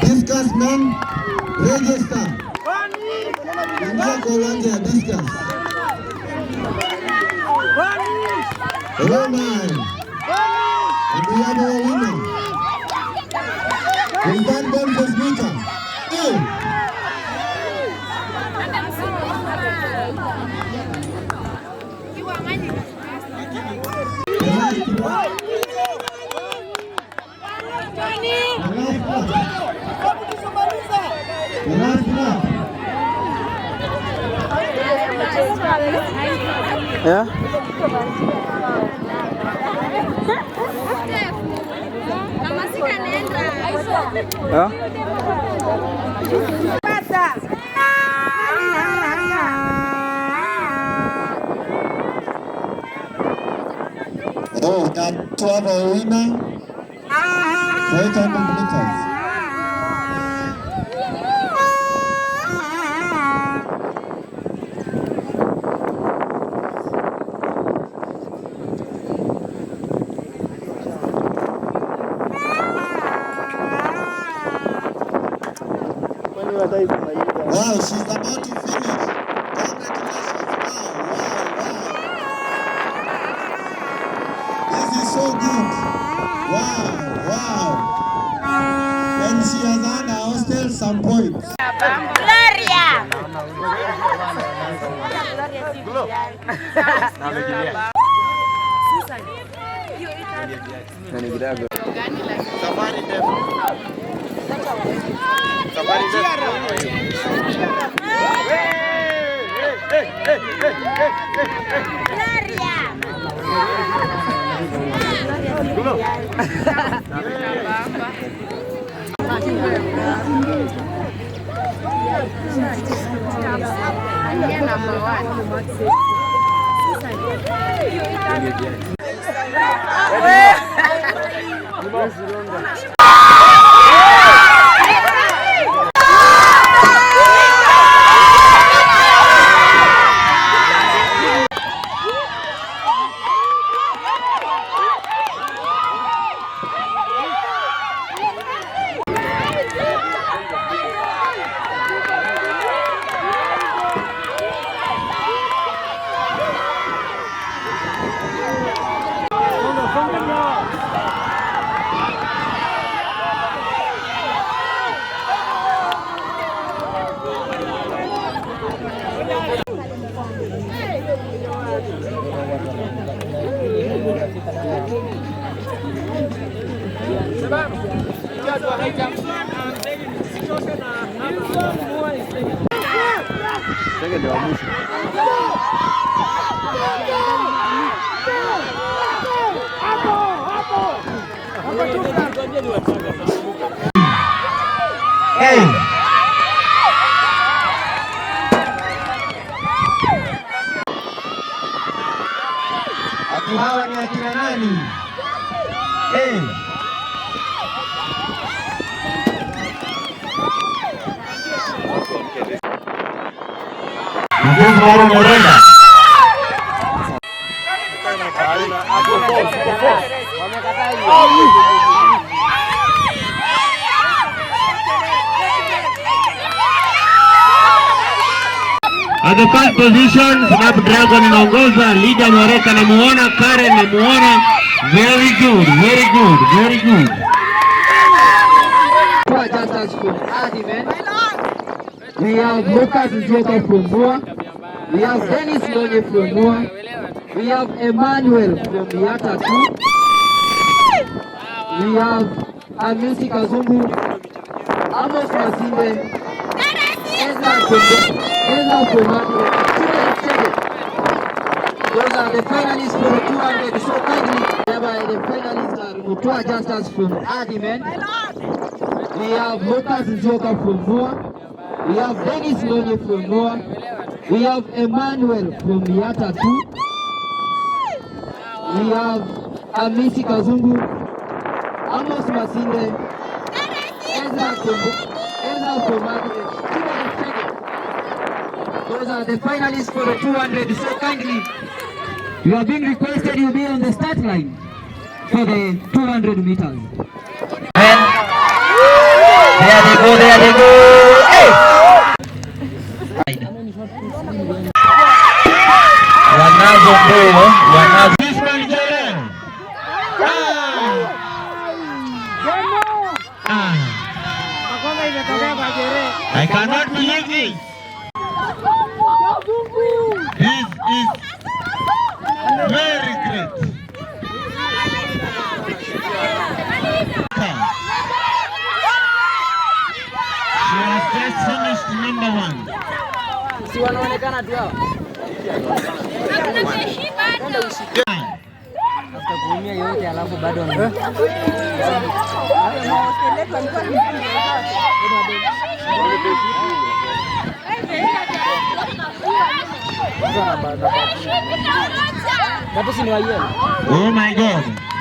Discuss men, register. Ingia kwa uwanja ya discuss. Hello man. And we have our winner. We got them for speaker. Hey. Yeah. Yeah. Oh, that 12 winner. 800 meters. Wow, she's about to finish. Congratulations. Wow. This is so good. Wow. And she has earned her hostel some points. Gloria. Hey. Ati hawa ni akina nani? Hey. At the first position, Snapdragon inaongoza, Lydia Mwareka namuona, Karen namuona. Very good. We have Lucas Njoka from Moa. We have Dennis Lonye from Moa. We have Emmanuel from Yata 2. We have Amisi Kazumbu, Amos Masinde, Ezra Komado. Those are the finalists for the 200. So kindly, thereby the finalists are Mutua Justus from Adimen. We have Lucas Njoka from Moa. We have Dennis Lonye from Moa. We have Emmanuel from Yata 2. We have Amisi Kazungu, Amos Masinde, Ezra Komado. Those are the finalists for the 200. So kindly, you are being requested, you'll be on the start line for the 200 meters. There they go, there they go. Hey! Wanazo mbio, wanazo. I cannot believe this. This is very great. She has just finished number 1. Si wanaonekana tu hao. Kuumia yote alafu bado Oh my God.